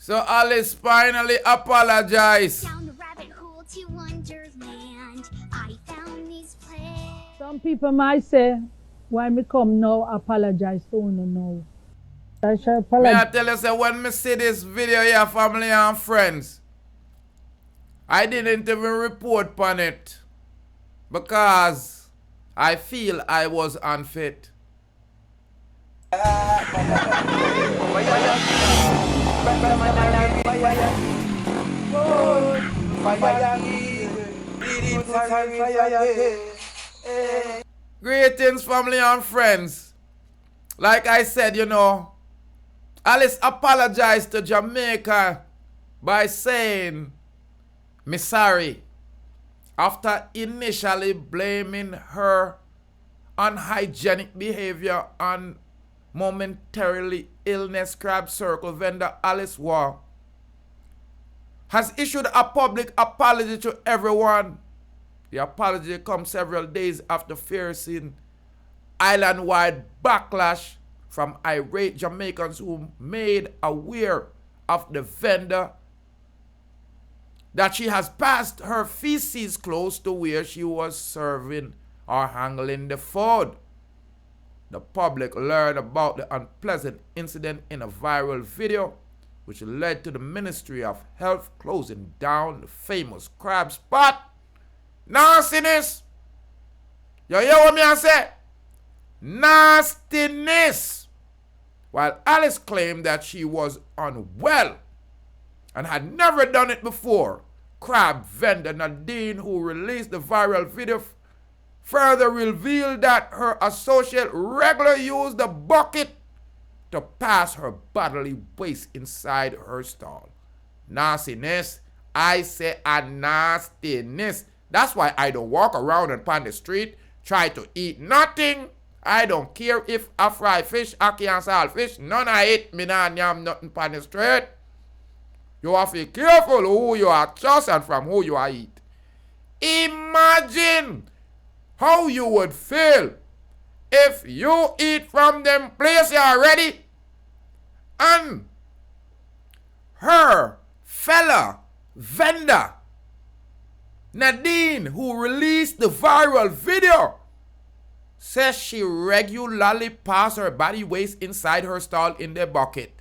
So Alice finally apologized. Down the rabbit hole to Wonderland, I found this place. Some people might say, why me come now apologize to you now. I shall May I apologize. tell you, say, when me see this video here, family and friends, I didn't even report on it because I feel I was unfit. Greetings, family and friends. Like I said, you know, Alice apologized to Jamaica by saying, "Me sorry," after initially blaming her unhygienic behavior on momentarily illness crab circle vendor Alice War has issued a public apology to everyone. The apology comes several days after facing island-wide backlash from irate Jamaicans who made aware of the vendor that she has passed her feces close to where she was serving or handling the food. The public learned about the unpleasant incident in a viral video, which led to the Ministry of Health closing down the famous crab spot. Nastiness! You hear what me I say? Nastiness! While Alice claimed that she was unwell and had never done it before, crab vendor Nadine, who released the viral video, further revealed that her associate regularly used the bucket to pass her bodily waste inside her stall. Nastiness. I say a nastiness. That's why I don't walk around upon the street, try to eat nothing. I don't care if I fry fish, ackee and saltfish. None of it, me not yam nothing upon the street. You have to be careful who you are trust and from who you are eat. Imagine how you would feel if you eat from them places already and her fella vendor Nadine, who released the viral video, says she regularly passes her body waste inside her stall in the bucket.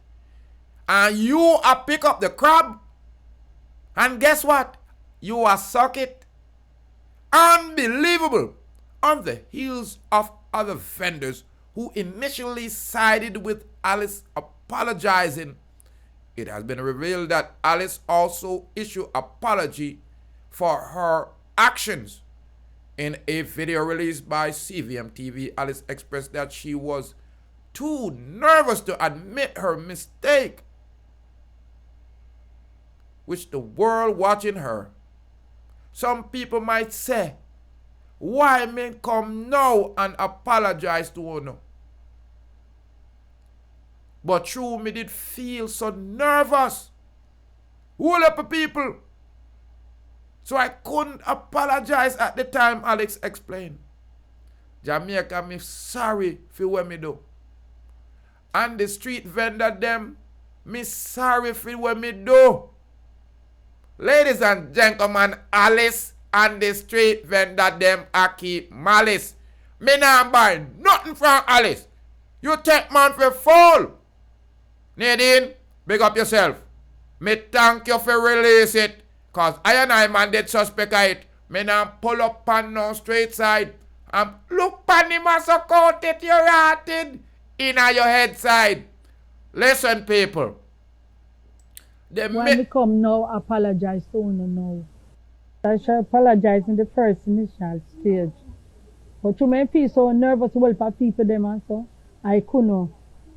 And you pick up the crab, and guess what? You suck it. Unbelievable. On the heels of other vendors who initially sided with Alice apologizing, it has been revealed that Alice also issued apology for her actions. In a video released by CVM TV, Alice expressed that she was too nervous to admit her mistake, which the world watching her. Some people might say, why me come now and apologize to her now? But true, me did feel so nervous. Whole up people. So I couldn't apologize at the time, Alex explained. Jamaica, me sorry for what me do. And the street vendor them, me sorry for what me do. Ladies and gentlemen, Alice and the street vendor them a keep malice. Me not buy nothing from Alice. You take man for fool. Nadine, big up yourself. Me thank you for release it. Cause I and I man did suspect it. Me now pull up on no straight side. And look pan him as a coat it you rotted in your head side. Listen people. Why me come now apologize to you now. I shall apologize in the first initial stage. But you may feel so nervous well for people them and so. I couldn't.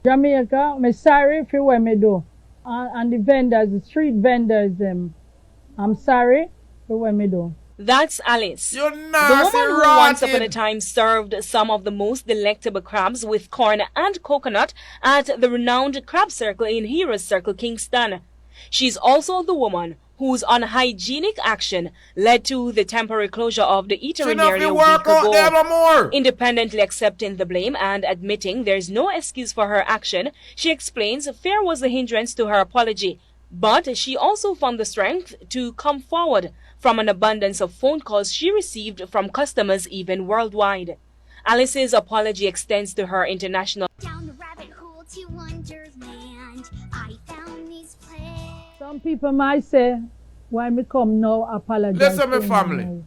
Jamaica, me sorry for what me do. And the vendors, the street vendors them. I'm sorry for what me do. That's Alice, You the nasty woman who once upon a rotten. time served some of the most delectable crabs with corn and coconut at the renowned crab circle in Heroes Circle, Kingston. She's also the woman whose unhygienic action led to the temporary closure of the eatery nearly a week ago. Independently accepting the blame and admitting there's no excuse for her action, she explains fear was the hindrance to her apology. But she also found the strength to come forward from an abundance of phone calls she received from customers even worldwide. Alice's apology extends to her international. Down the rabbit hole to Wonderland, I found this place. Some people might say, why me come now apologize? Listen, my to family. now?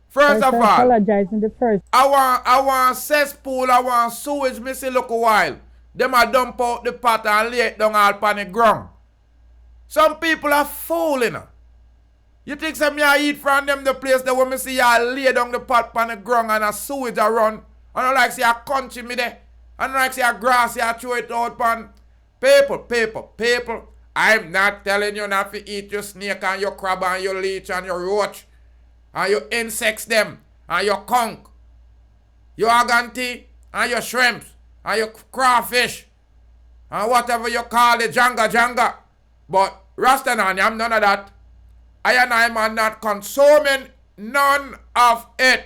First of I all, apologize in the first. I want cesspool, I want sewage, me say look a while. Them a dump out the pot and lay it down all upon the ground. Some people are fooling. You think some me a eat from them the place that when me see you lay down the pot upon the ground and a sewage a run. I don't like see a country me there. I don't like see a grass you throw it out upon. People. I'm not telling you not to eat your snake and your crab and your leech and your roach. And your insects them. And your conch. Your agante and your shrimps. And your crawfish. And whatever you call it, janga. But Rastanani, I'm none of that. I and I am not consuming none of it.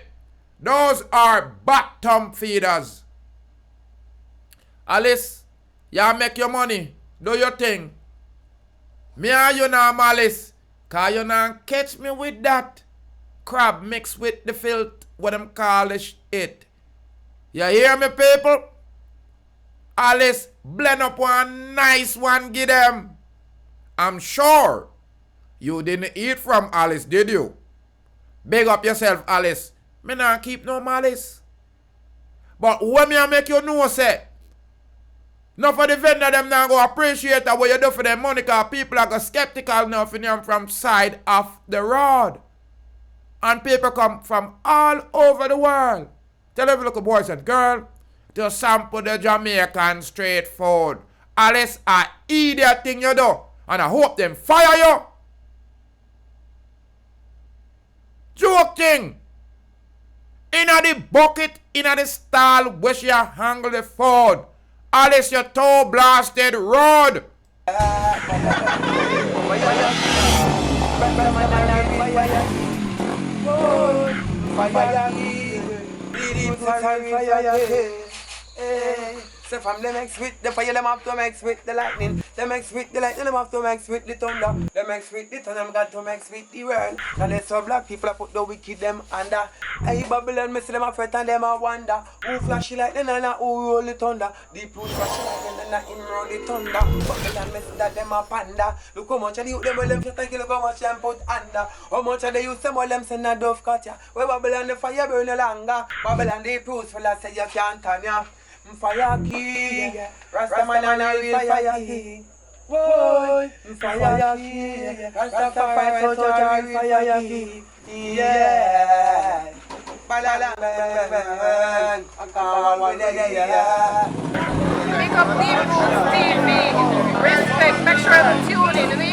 Those are bottom feeders. Alice, you make your money. Do your thing. Me and you now, Alice. Cause you now catch me with that crab mixed with the filth, what them call it. You hear me, people? Alice, blend up one nice one, give them. I'm sure you didn't eat from Alice, did you? Big up yourself, Alice. Me not keep no malice. But when me make you know, say, not for the vendor, them not go appreciate that what you do for them money, because people are go skeptical now for them from side of the road. And people come from all over the world. Tell every little boys and girl to sample the Jamaican street food. Alice, I eat that thing you do. And I hope them fire you. Joke thing. Inna the bucket, inna the stall, where she handle the food. Alice, your toe blasted road. So from them mix with the fire, them have to mix with the lightning. Them mix with the lightning, them have to mix with the thunder. Them mix with the thunder, them got to mix with the world. And they so black people put the wicked them under. Hey Babylon, me see them a fret and them a wonder. Who flashy lightning and who roll the thunder? Deep root flashy lightning and him roll the thunder. Babylon, me see that them a panda. Look how much of the youth them well them fret and kill, look how much them put under. How much of the youth them well them send a dove cut ya. Where Babylon the fire burn no longer. Babylon the proofs for that say you can't turn ya. Fire king, Rastaman and a real fire king. Boy, fire king, Rastafari soldier and fire king. Yeah. Balalang, Pick up the TV. Respect, make sure to tune in.